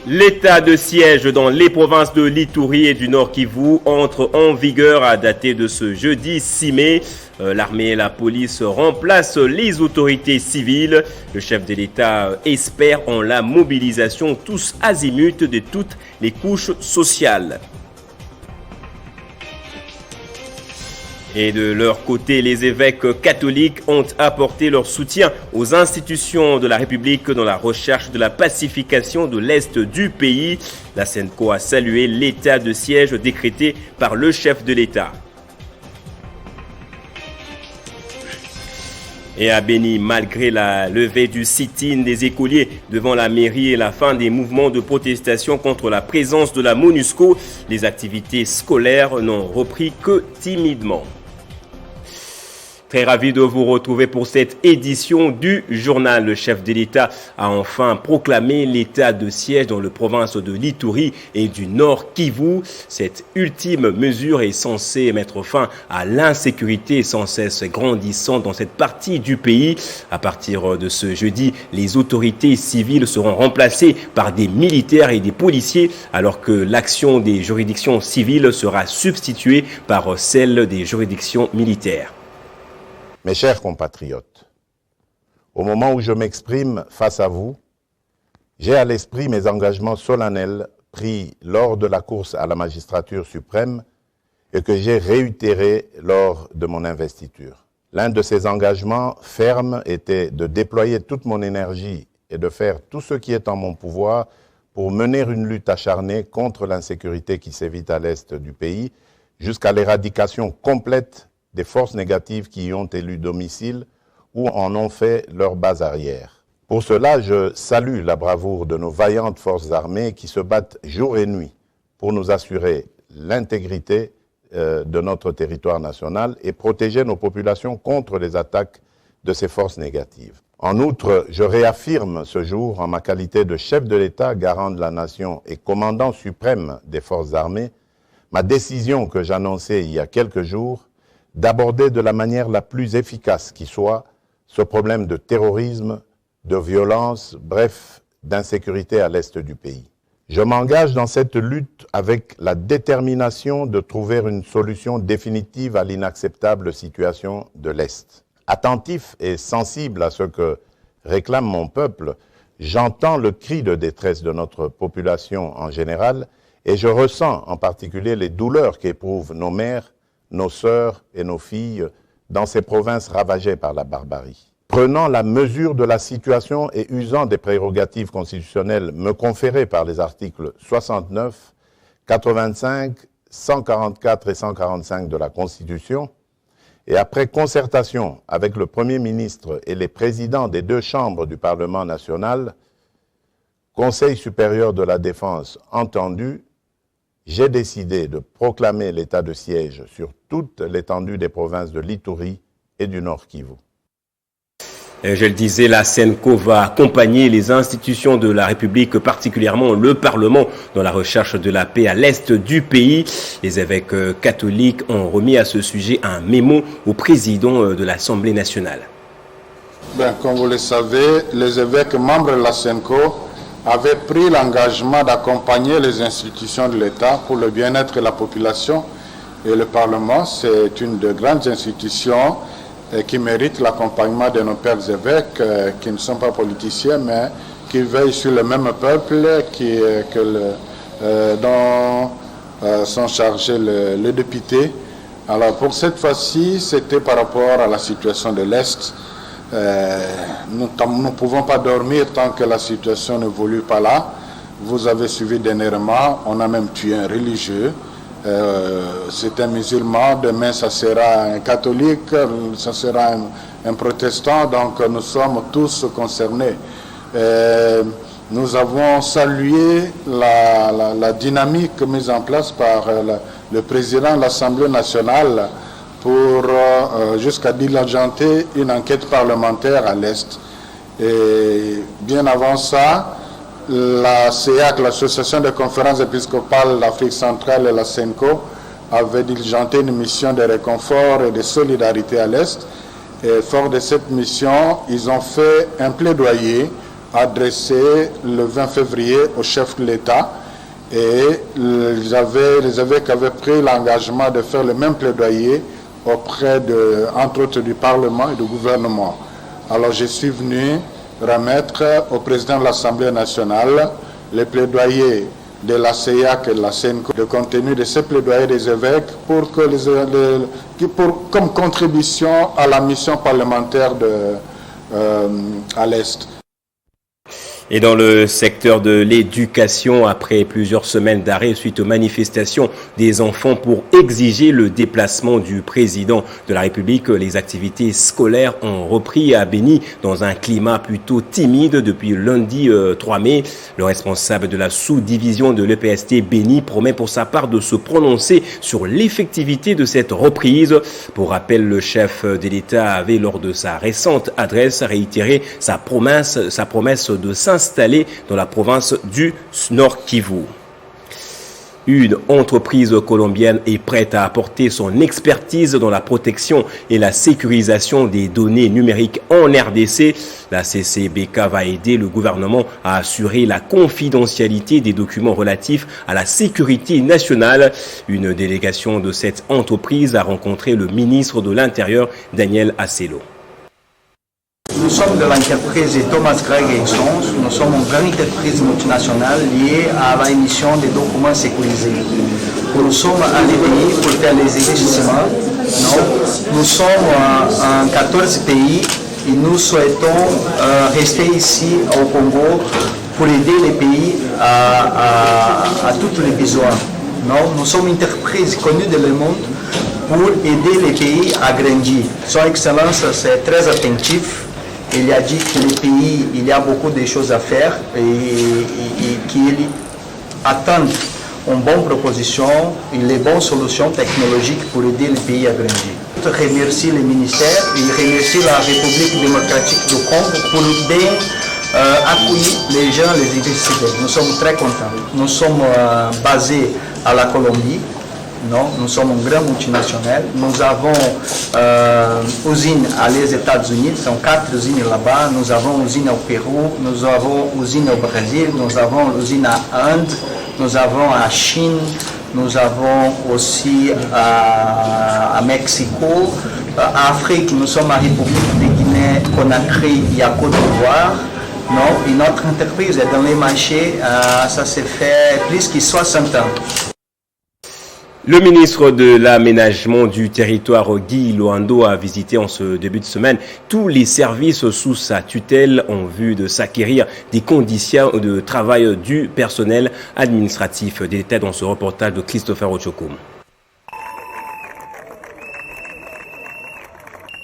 L'état de siège dans les provinces de l'Ituri et du Nord Kivu entre en vigueur à dater de ce jeudi 6 mai. L'armée et la police remplacent les autorités civiles. Le chef de l'État espère en la mobilisation tous azimuts de toutes les couches sociales. Et de leur côté, les évêques catholiques ont apporté leur soutien aux institutions de la République dans la recherche de la pacification de l'Est du pays. La SENCO a salué l'état de siège décrété par le chef de l'État. Et à Béni, malgré la levée du sit-in des écoliers devant la mairie et la fin des mouvements de protestation contre la présence de la MONUSCO, les activités scolaires n'ont repris que timidement. Très ravi de vous retrouver pour cette édition du journal. Le chef de l'État a enfin proclamé l'état de siège dans les provinces de l'Ituri et du Nord Kivu. Cette ultime mesure est censée mettre fin à l'insécurité sans cesse grandissante dans cette partie du pays. À partir de ce jeudi, les autorités civiles seront remplacées par des militaires et des policiers, alors que l'action des juridictions civiles sera substituée par celle des juridictions militaires. Mes chers compatriotes, au moment où je m'exprime face à vous, j'ai à l'esprit mes engagements solennels pris lors de la course à la magistrature suprême et que j'ai réitérés lors de mon investiture. L'un de ces engagements fermes était de déployer toute mon énergie et de faire tout ce qui est en mon pouvoir pour mener une lutte acharnée contre l'insécurité qui sévit à l'est du pays jusqu'à l'éradication complète des forces négatives qui y ont élu domicile ou en ont fait leur base arrière. Pour cela, je salue la bravoure de nos vaillantes forces armées qui se battent jour et nuit pour nous assurer l'intégrité de notre territoire national et protéger nos populations contre les attaques de ces forces négatives. En outre, je réaffirme ce jour, en ma qualité de chef de l'État, garant de la nation et commandant suprême des forces armées, ma décision que j'annonçais il y a quelques jours d'aborder de la manière la plus efficace qui soit ce problème de terrorisme, de violence, bref, d'insécurité à l'est du pays. Je m'engage dans cette lutte avec la détermination de trouver une solution définitive à l'inacceptable situation de l'Est. Attentif et sensible à ce que réclame mon peuple, j'entends le cri de détresse de notre population en général et je ressens en particulier les douleurs qu'éprouvent nos mères, nos sœurs et nos filles dans ces provinces ravagées par la barbarie. Prenant la mesure de la situation et usant des prérogatives constitutionnelles me conférées par les articles 69, 85, 144 et 145 de la Constitution, et après concertation avec le Premier ministre et les présidents des deux chambres du Parlement national, Conseil supérieur de la défense entendu, j'ai décidé de proclamer l'état de siège sur toute l'étendue des provinces de l'Ituri et du Nord Kivu. Je le disais, la SENCO va accompagner les institutions de la République, particulièrement le Parlement, dans la recherche de la paix à l'est du pays. Les évêques catholiques ont remis à ce sujet un mémo au président de l'Assemblée nationale. Comme vous le savez, les évêques membres de la SENCO avaient pris l'engagement d'accompagner les institutions de l'État pour le bien-être de la population. Et le Parlement, c'est une des grandes institutions qui mérite l'accompagnement de nos pères évêques, qui ne sont pas politiciens, mais qui veillent sur le même peuple dont sont chargés les députés. Alors pour cette fois-ci, c'était par rapport à la situation de l'Est. Nous ne pouvons pas dormir tant que la situation n'évolue pas là. Vous avez suivi dernièrement, on a même tué un religieux. C'est un musulman, demain ça sera un catholique, ça sera un protestant, donc nous sommes tous concernés. Nous avons salué la dynamique mise en place par le président de l'Assemblée nationale pour jusqu'à diligenter une enquête parlementaire à l'Est. Et bien avant ça, la CEAC, l'Association des conférences épiscopales d'Afrique centrale et la SENCO avaient diligenté une mission de réconfort et de solidarité à l'Est. Et fort de cette mission, ils ont fait un plaidoyer adressé le 20 février au chef de l'État et les évêques avaient pris l'engagement de faire le même plaidoyer auprès, entre autres, du Parlement et du gouvernement. Alors je suis venu remettre au président de l'Assemblée nationale les plaidoyers de la CEAC et de la CENCO, le contenu de ces plaidoyers des évêques comme contribution à la mission parlementaire à l'Est. Et dans le secteur de l'éducation, après plusieurs semaines d'arrêt suite aux manifestations des enfants pour exiger le déplacement du président de la République, les activités scolaires ont repris à Béni dans un climat plutôt timide depuis lundi 3 mai. Le responsable de la sous-division de l'EPST Béni promet pour sa part de se prononcer sur l'effectivité de cette reprise. Pour rappel, le chef de l'État avait, lors de sa récente adresse, réitéré sa promesse de s'installer dans la province du Nord Kivu. Une entreprise colombienne est prête à apporter son expertise dans la protection et la sécurisation des données numériques en RDC. La CCBK va aider le gouvernement à assurer la confidentialité des documents relatifs à la sécurité nationale. Une délégation de cette entreprise a rencontré le ministre de l'Intérieur, Daniel Asselo. Nous sommes de l'entreprise Thomas Gregg & Sons. Nous sommes une grande entreprise multinationale liée à l'émission des documents sécurisés. Nous sommes arrivés pour faire les investissements. Nous sommes en 14 pays et nous souhaitons rester ici au Congo pour aider les pays à tous les besoins. Nous sommes une entreprise connue dans le monde pour aider les pays à grandir. Son Excellence, c'est très attentif. Il a dit que les pays, il y a beaucoup de choses à faire et qu'il attend une bonne proposition et les bonnes solutions technologiques pour aider les pays à grandir. Je remercie le ministère et je remercie la République démocratique du Congo pour bien accueillir les gens, les investisseurs. Nous sommes très contents. Nous sommes basés à la Colombie. Non, nous sommes une grande multinationale. Nous avons usines aux États-Unis, ce sont 4 usines là-bas. Nous avons une usine au Pérou, nous avons une usine au Brésil, nous avons une usine à Inde, nous avons à Chine, nous avons aussi à Mexico. En Afrique, nous sommes à République de Guinée, Conakry et à Côte d'Ivoire. Non, et notre entreprise est dans les marchés, ça s'est fait plus de 60 ans. Le ministre de l'Aménagement du territoire, Guy Loando, a visité en ce début de semaine tous les services sous sa tutelle en vue de s'acquérir des conditions de travail du personnel administratif. Des détails dans ce reportage de Christopher Ochokoum.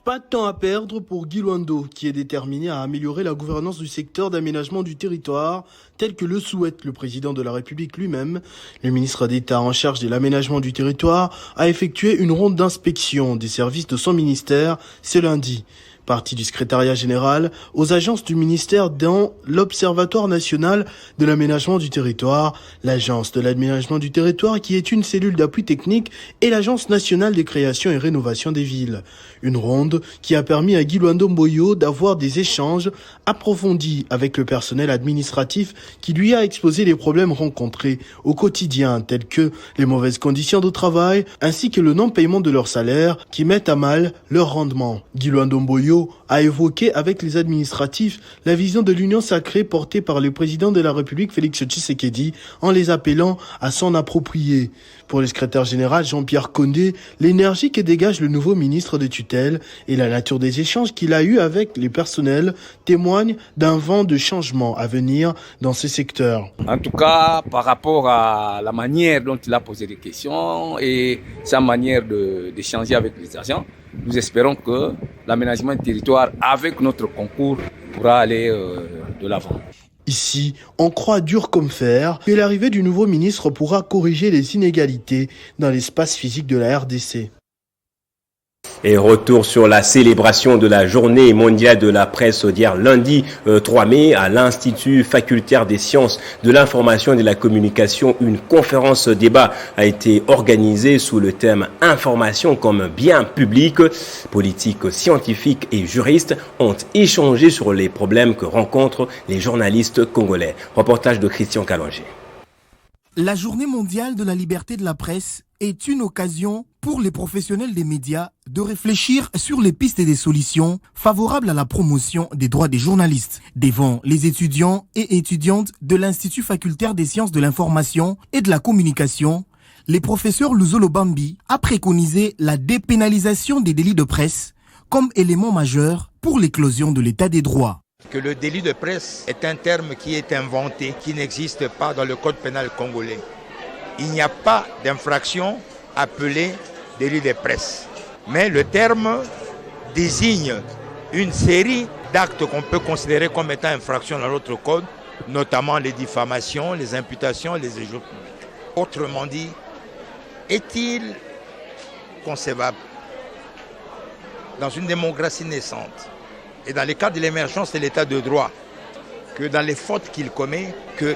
Pas de temps à perdre pour Guy Loando, qui est déterminé à améliorer la gouvernance du secteur d'aménagement du territoire, tel que le souhaite le président de la République lui-même. Le ministre d'État en charge de l'aménagement du territoire a effectué une ronde d'inspection des services de son ministère ce lundi. Partie du secrétariat général aux agences du ministère dans l'Observatoire national de l'aménagement du territoire, l'agence de l'aménagement du territoire qui est une cellule d'appui technique et l'agence nationale de création et rénovation des villes. Une ronde qui a permis à Guy Loando Mboyo d'avoir des échanges approfondis avec le personnel administratif qui lui a exposé les problèmes rencontrés au quotidien tels que les mauvaises conditions de travail ainsi que le non-paiement de leur salaire qui mettent à mal leur rendement. Guy Loando Mboyo a évoqué avec les administratifs la vision de l'union sacrée portée par le président de la République Félix Tshisekedi en les appelant à s'en approprier. Pour le secrétaire général Jean-Pierre Condé, l'énergie que dégage le nouveau ministre de tutelle et la nature des échanges qu'il a eus avec les personnels témoignent d'un vent de changement à venir dans ce secteur. En tout cas, par rapport à la manière dont il a posé des questions et sa manière d'échanger avec les agents, nous espérons que l'aménagement du territoire, avec notre concours, pourra aller de l'avant. Ici, on croit dur comme fer que l'arrivée du nouveau ministre pourra corriger les inégalités dans l'espace physique de la RDC. Et retour sur la célébration de la journée mondiale de la presse d'hier lundi 3 mai à l'Institut facultaire des sciences de l'information et de la communication. Une conférence débat a été organisée sous le thème « Information comme bien public ». Politiques, scientifiques et juristes ont échangé sur les problèmes que rencontrent les journalistes congolais. Reportage de Christian Kalonge. La journée mondiale de la liberté de la presse est une occasion pour les professionnels des médias de réfléchir sur les pistes et des solutions favorables à la promotion des droits des journalistes. Devant les étudiants et étudiantes de l'Institut facultaire des sciences de l'information et de la communication, le professeur Luzolo Bambi a préconisé la dépénalisation des délits de presse comme élément majeur pour l'éclosion de l'état des droits. Que le délit de presse est un terme qui est inventé, qui n'existe pas dans le code pénal congolais. Il n'y a pas d'infraction appelée délit de presse. Mais le terme désigne une série d'actes qu'on peut considérer comme étant infractions dans notre code, notamment les diffamations, les imputations, les injures publiques. Autrement dit, est-il concevable dans une démocratie naissante et dans le cadre de l'émergence de l'état de droit, que dans les fautes qu'il commet,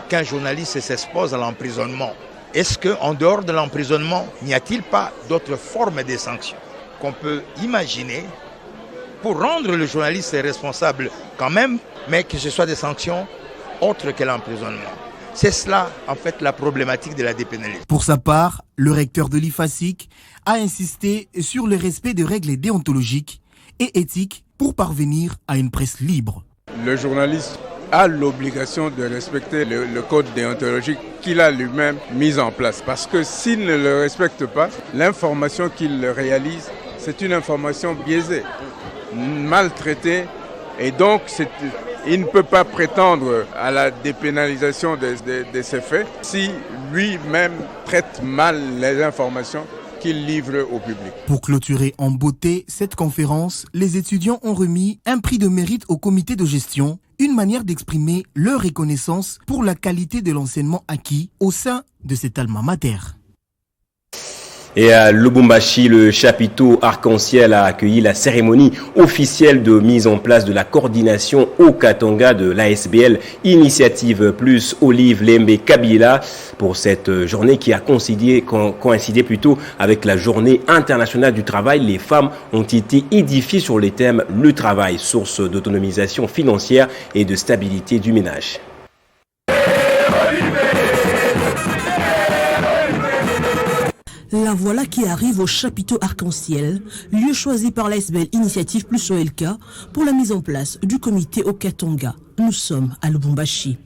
qu'un journaliste s'expose à l'emprisonnement? Est-ce qu'en dehors de l'emprisonnement, n'y a-t-il pas d'autres formes de sanctions qu'on peut imaginer pour rendre le journaliste responsable quand même, mais que ce soit des sanctions autres que l'emprisonnement? C'est cela, en fait, la problématique de la dépénalisation. Pour sa part, le recteur de l'IFASIC a insisté sur le respect de règles déontologiques et éthiques pour parvenir à une presse libre. Le journaliste a l'obligation de respecter le code déontologique qu'il a lui-même mis en place. Parce que s'il ne le respecte pas, l'information qu'il réalise, c'est une information biaisée, maltraitée. Et donc, il ne peut pas prétendre à la dépénalisation de ces faits si lui-même traite mal les informations qu'il livre au public. Pour clôturer en beauté cette conférence, les étudiants ont remis un prix de mérite au comité de gestion, une manière d'exprimer leur reconnaissance pour la qualité de l'enseignement acquis au sein de cet alma mater. Et à Lubumbashi, le chapiteau Arc-en-Ciel a accueilli la cérémonie officielle de mise en place de la coordination au Katanga de l'ASBL Initiative Plus Olive Lembe Kabila pour cette journée qui a coïncidé plutôt avec la journée internationale du travail. Les femmes ont été édifiées sur les thèmes le travail, source d'autonomisation financière et de stabilité du ménage. La voilà qui arrive au chapiteau Arc-en-Ciel, lieu choisi par l'ASBL Initiative Plus OLK pour la mise en place du comité au Katanga. Nous sommes à Lubumbashi.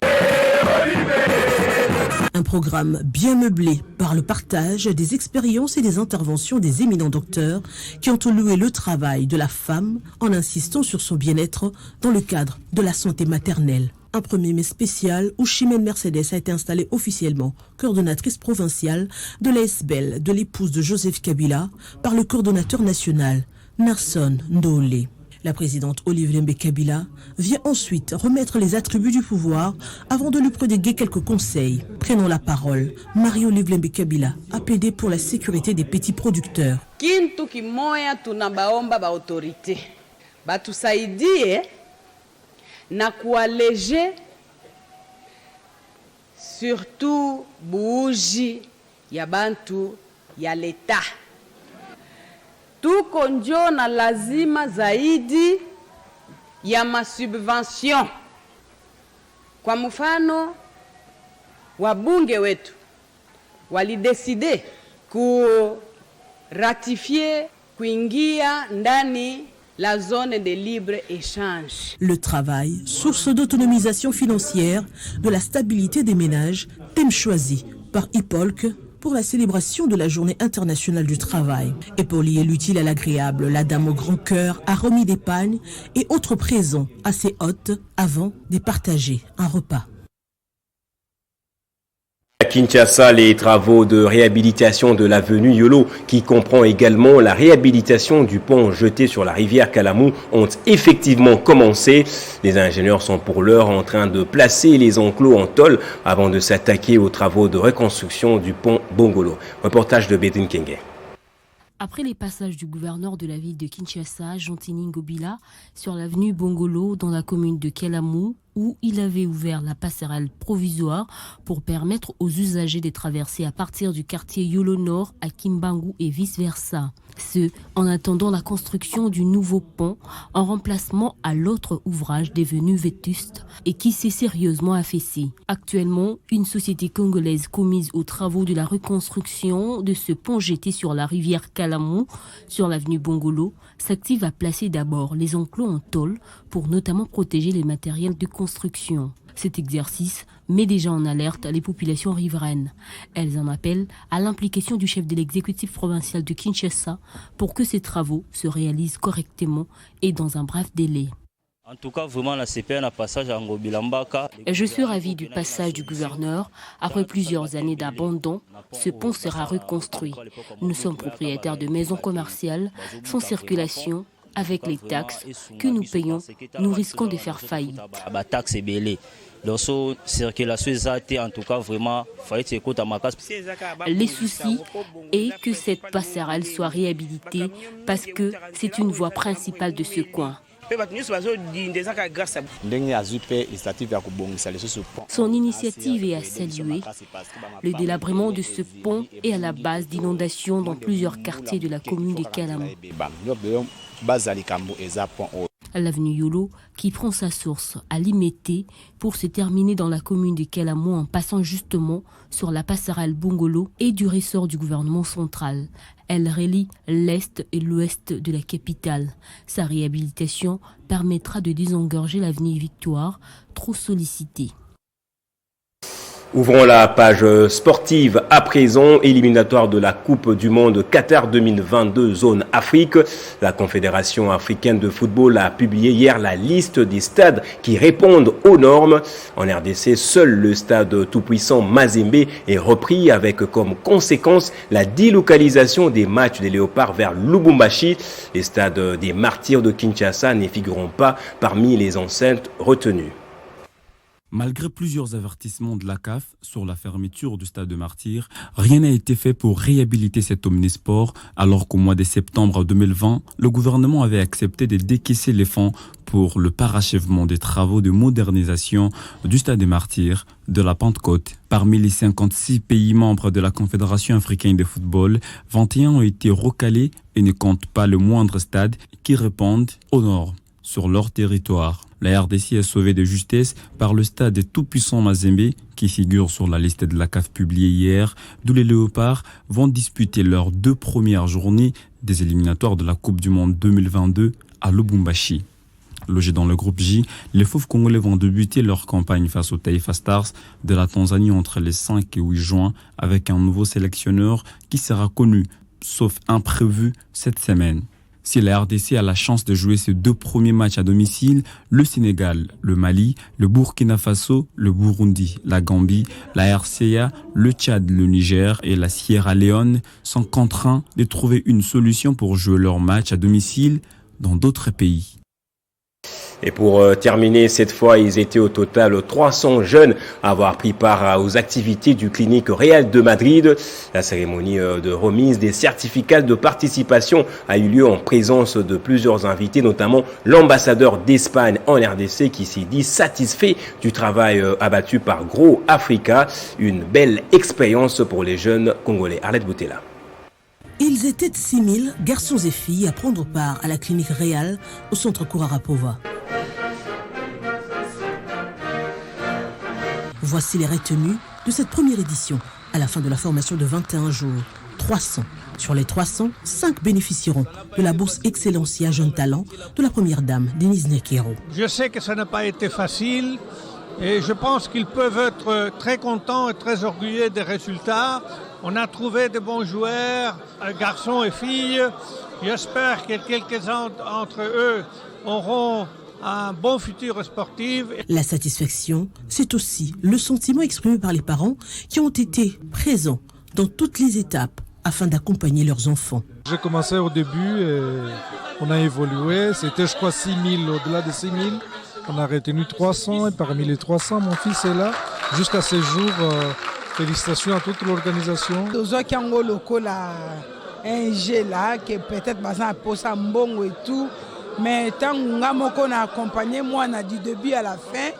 Un programme bien meublé par le partage des expériences et des interventions des éminents docteurs qui ont loué le travail de la femme en insistant sur son bien-être dans le cadre de la santé maternelle. Un 1er mai spécial où Chimène Mercedes a été installée officiellement coordonnatrice provinciale de l'ASBL de l'épouse de Joseph Kabila par le coordonnateur national Nelson Ndole. La présidente Olive Lembe Kabila vient ensuite remettre les attributs du pouvoir avant de lui prodiguer quelques conseils. Prenant la parole, Marie-Olive Lembe Kabila a plaidé pour la sécurité des petits producteurs. Kintu kimoya tunabaomba ba autorité batusaidie na kualeje surtout buuji ya bantu ya leta. Tuko njo na lazima zaidi ya masubvention. Kwa mfano, wabunge wetu walideside kuratifier kuingia ndani la zone de libre-échange. Le travail, source d'autonomisation financière, de la stabilité des ménages, thème choisi par IPOLC pour la célébration de la Journée internationale du travail. Et pour lier l'utile à l'agréable, la dame au grand cœur a remis des pagnes et autres présents à ses hôtes avant de partager un repas. À Kinshasa, les travaux de réhabilitation de l'avenue Yolo, qui comprend également la réhabilitation du pont jeté sur la rivière Kalamou, ont effectivement commencé. Les ingénieurs sont pour l'heure en train de placer les enclos en tôle avant de s'attaquer aux travaux de reconstruction du pont Bongolo. Reportage de Bedin Kenge. Après les passages du gouverneur de la ville de Kinshasa, Jontini Ngobila, sur l'avenue Bongolo dans la commune de Kelamu, où il avait ouvert la passerelle provisoire pour permettre aux usagers de traverser à partir du quartier Yolo Nord à Kimbangu et vice-versa. Ce, en attendant la construction du nouveau pont en remplacement à l'autre ouvrage devenu vétuste et qui s'est sérieusement affaissé. Actuellement, une société congolaise commise aux travaux de la reconstruction de ce pont jeté sur la rivière Kalamu, sur l'avenue Bongolo, s'active à placer d'abord les enclos en tôle pour notamment protéger les matériels de construction. Cet exercice met déjà en alerte les populations riveraines. Elles en appellent à l'implication du chef de l'exécutif provincial de Kinshasa pour que ces travaux se réalisent correctement et dans un bref délai. En tout cas, vraiment, la CPN a passage à Ngobilambaka. Je suis ravi du passage du gouverneur. Après plusieurs années d'abandon, ce pont sera reconstruit. Nous sommes propriétaires de maisons commerciales sans circulation. Avec les taxes que nous payons, nous risquons de faire faillite. Les soucis est que cette passerelle soit réhabilitée parce que c'est une voie principale de ce coin. Son initiative est à saluer. Le délabrement de ce pont est à la base d'inondations dans plusieurs quartiers de la commune de Kalamu. L'avenue Yolo, qui prend sa source à Limete pour se terminer dans la commune de Kalamu en passant justement sur la passerelle Bongolo et du ressort du gouvernement central. Elle relie l'est et l'ouest de la capitale. Sa réhabilitation permettra de désengorger l'avenue Victoire, trop sollicitée. Ouvrons la page sportive à présent, éliminatoire de la Coupe du Monde Qatar 2022 zone Afrique. La Confédération africaine de football a publié hier la liste des stades qui répondent aux normes. En RDC, seul le stade tout-puissant Mazembe est repris avec comme conséquence la délocalisation des matchs des Léopards vers Lubumbashi. Les stades des Martyrs de Kinshasa ne figureront pas parmi les enceintes retenues. Malgré plusieurs avertissements de la CAF sur la fermeture du stade de Martyrs, rien n'a été fait pour réhabiliter cet omnisport, alors qu'au mois de septembre 2020, le gouvernement avait accepté de décaisser les fonds pour le parachèvement des travaux de modernisation du stade des Martyrs de la Pentecôte. Parmi les 56 pays membres de la Confédération africaine de football, 21 ont été recalés et ne comptent pas le moindre stade qui répondent aux normes sur leur territoire. La RDC est sauvée de justesse par le stade des tout-puissants Mazembe qui figure sur la liste de la CAF publiée hier, d'où les Léopards vont disputer leurs 2 premières journées des éliminatoires de la Coupe du Monde 2022 à Lubumbashi. Logés dans le groupe J, les Fauves congolais vont débuter leur campagne face aux Taifa Stars de la Tanzanie entre les 5 et 8 juin avec un nouveau sélectionneur qui sera connu, sauf imprévu, cette semaine. Si la RDC a la chance de jouer ses 2 premiers matchs à domicile, le Sénégal, le Mali, le Burkina Faso, le Burundi, la Gambie, la RCA, le Tchad, le Niger et la Sierra Leone sont contraints de trouver une solution pour jouer leurs matchs à domicile dans d'autres pays. Et pour terminer, cette fois, ils étaient au total 300 jeunes à avoir pris part aux activités du Clinique Real de Madrid. La cérémonie de remise des certificats de participation a eu lieu en présence de plusieurs invités, notamment l'ambassadeur d'Espagne en RDC qui s'est dit satisfait du travail abattu par Grow Africa. Une belle expérience pour les jeunes Congolais. Arlette Boutella. Ils étaient 6000 garçons et filles à prendre part à la clinique Real au centre Kourarapova. Voici les retenues de cette première édition. À la fin de la formation de 21 jours, 300. Sur les 300, 5 bénéficieront de la bourse Excellencia Jeune Talent de la première dame, Denise Nekero. Je sais que ça n'a pas été facile et je pense qu'ils peuvent être très contents et très orgueilleux des résultats. On a trouvé de bons joueurs, garçons et filles. J'espère que quelques-uns d'entre eux auront un bon futur sportif. La satisfaction, c'est aussi le sentiment exprimé par les parents qui ont été présents dans toutes les étapes afin d'accompagner leurs enfants. J'ai commencé au début et on a évolué. C'était, je crois, 6 000, au-delà de 6 000. On a retenu 300 et parmi les 300, mon fils est là. Jusqu'à ce jour, félicitations à toute l'organisation. un jeu là, que peut-être baza pour ça mbongo et tout. Mais tant qu'on a accompagné moi du début à la fin,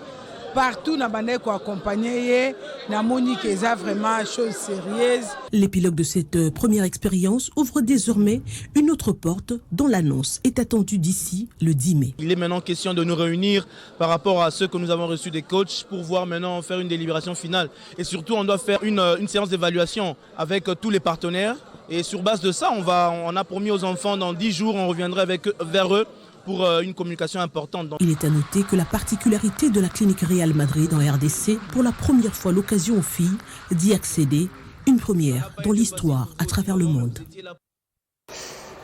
partout na bande ko accompagner na monique eza vraiment chose sérieuse. L'épilogue de cette première expérience ouvre désormais une autre porte dont l'annonce est attendue d'ici le 10 mai. Il est maintenant question de nous réunir par rapport à ceux que nous avons reçus des coachs pour voir maintenant faire une délibération finale. Et surtout, on doit faire une séance d'évaluation avec tous les partenaires. Et sur base de ça, on a promis aux enfants dans 10 jours, on reviendra vers eux pour une communication importante. Il est à noter que la particularité de la clinique Real Madrid en RDC, pour la première fois l'occasion aux filles d'y accéder, une première dans l'histoire à travers le monde.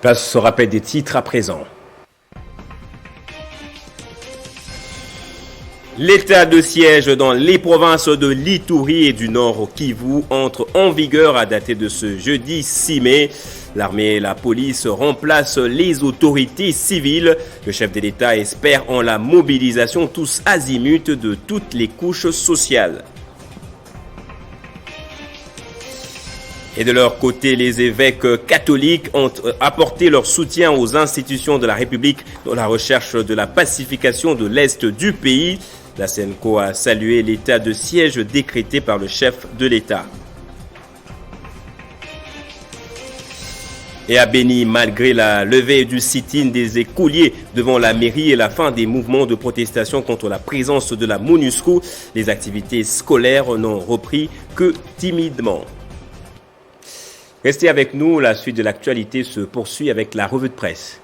Place au rappel des titres à présent. L'état de siège dans les provinces de l'Ituri et du Nord Kivu entre en vigueur à dater de ce jeudi 6 mai. L'armée et la police remplacent les autorités civiles. Le chef de l'État espère en la mobilisation tous azimuts de toutes les couches sociales. Et de leur côté, les évêques catholiques ont apporté leur soutien aux institutions de la République dans la recherche de la pacification de l'Est du pays. La SENCO a salué l'état de siège décrété par le chef de l'État. Et à Béni, malgré la levée du sit-in des écoliers devant la mairie et la fin des mouvements de protestation contre la présence de la MONUSCO, les activités scolaires n'ont repris que timidement. Restez avec nous, la suite de l'actualité se poursuit avec la revue de presse.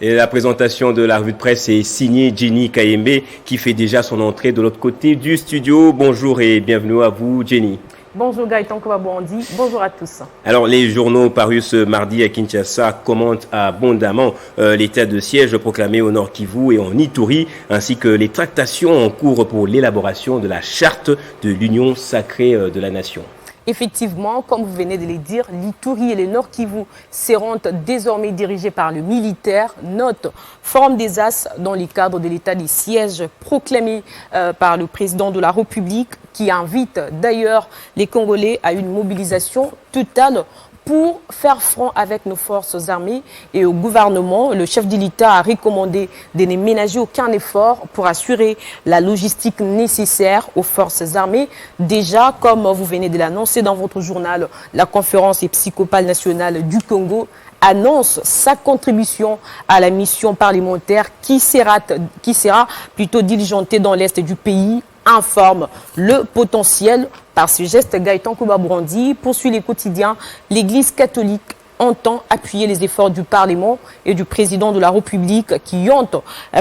Et la présentation de la revue de presse est signée Jenny Kayembe qui fait déjà son entrée de l'autre côté du studio. Bonjour et bienvenue à vous Jenny. Bonjour Gaëtan Kouabouandi, bonjour à tous. Alors les journaux parus ce mardi à Kinshasa commentent abondamment l'état de siège proclamé au Nord Kivu et en Ituri, ainsi que les tractations en cours pour l'élaboration de la charte de l'Union sacrée de la nation. Effectivement, comme vous venez de le dire, l'Ituri et le Nord Kivu seront désormais dirigés par le militaire. Note, forme des As dans le cadre de l'état des sièges proclamé par le président de la République, qui invite d'ailleurs les Congolais à une mobilisation totale pour faire front avec nos forces armées. Et au gouvernement, le chef de l'État a recommandé de ne ménager aucun effort pour assurer la logistique nécessaire aux forces armées. Déjà, comme vous venez de l'annoncer dans votre journal, la conférence épiscopale nationale du Congo annonce sa contribution à la mission parlementaire qui sera plutôt diligentée dans l'est du pays, informe le potentiel. Par ce geste, Gaëtan Kouabouandi poursuit les quotidiens. L'Église catholique entend appuyer les efforts du Parlement et du président de la République qui ont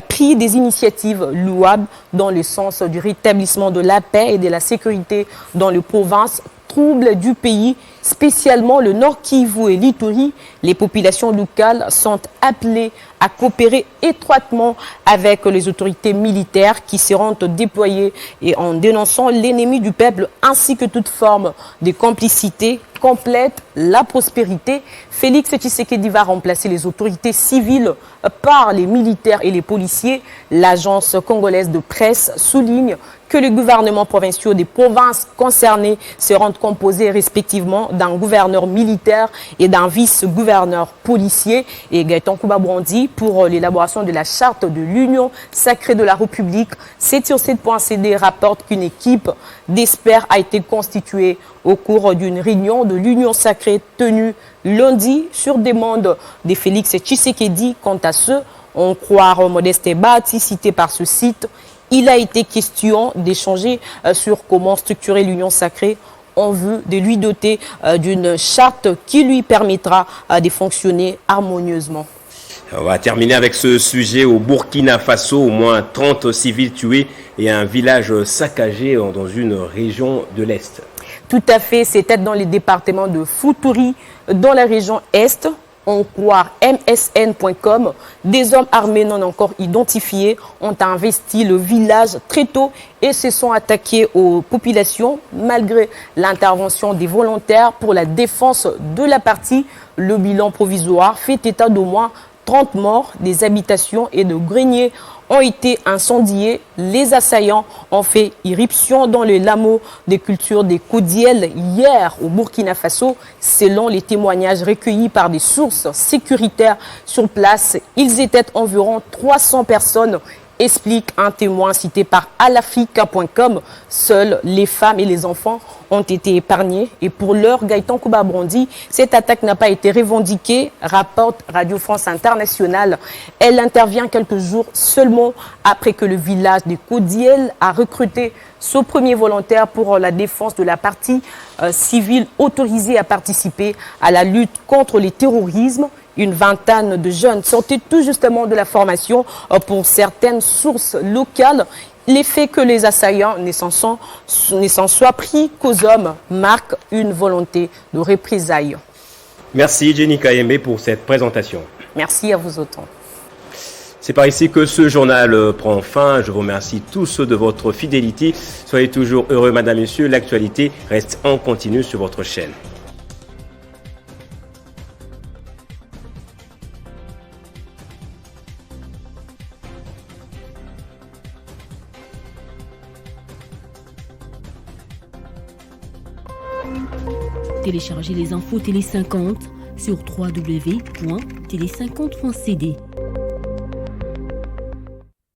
pris des initiatives louables dans le sens du rétablissement de la paix et de la sécurité dans les provinces troubles du pays, spécialement le Nord Kivu et l'Ituri. Les populations locales sont appelées à coopérer étroitement avec les autorités militaires qui seront déployées et en dénonçant l'ennemi du peuple ainsi que toute forme de complicité complète la prospérité. Félix Tshisekedi va remplacer les autorités civiles par les militaires et les policiers. L'agence congolaise de presse souligne que les gouvernements provinciaux des provinces concernées seront composés respectivement d'un gouverneur militaire et d'un vice-gouverneur policier. Et Gaëtan Kouabouandi pour l'élaboration de la charte de l'Union sacrée de la République. 7sur7.cd rapporte qu'une équipe d'experts a été constituée au cours d'une réunion de l'Union sacrée tenue lundi sur demande de Félix Tshisekedi. Quant à ceux, on croit Modeste Bati cité par ce site, il a été question d'échanger sur comment structurer l'Union sacrée en vue de lui doter d'une charte qui lui permettra de fonctionner harmonieusement. On va terminer avec ce sujet. Au Burkina Faso, au moins 30 civils tués et un village saccagé dans une région de l'Est. Tout à fait, c'était dans le département de Futuri, dans la région Est. On croit MSN.com, des hommes armés non encore identifiés ont investi le village très tôt et se sont attaqués aux populations malgré l'intervention des volontaires pour la défense de la partie. Le bilan provisoire fait état d'au moins 30 morts, des habitations et de greniers ont été incendiés. Les assaillants ont fait irruption dans le hameau des cultures des Kodiel hier au Burkina Faso. Selon les témoignages recueillis par des sources sécuritaires sur place, ils étaient environ 300 personnes, explique un témoin cité par alafrica.com. Seules les femmes et les enfants ont été épargnés. Et pour l'heure, Gaëtan Kouba-Brandi, cette attaque n'a pas été revendiquée, rapporte Radio France Internationale. Elle intervient quelques jours seulement après que le village des Kodiel a recruté son premier volontaire pour la défense de la partie civile autorisée à participer à la lutte contre le terrorisme. Une vingtaine de jeunes sortaient tout justement de la formation. Pour certaines sources locales, l'effet que les assaillants ne s'en soient pris qu'aux hommes marque une volonté de représailles. Merci Jenny Kayembe pour cette présentation. Merci à vous autant. C'est par ici que ce journal prend fin. Je vous remercie tous de votre fidélité. Soyez toujours heureux, madame, messieurs. L'actualité reste en continu sur votre chaîne. Téléchargez les infos Télé 50 sur www.télé50.cd.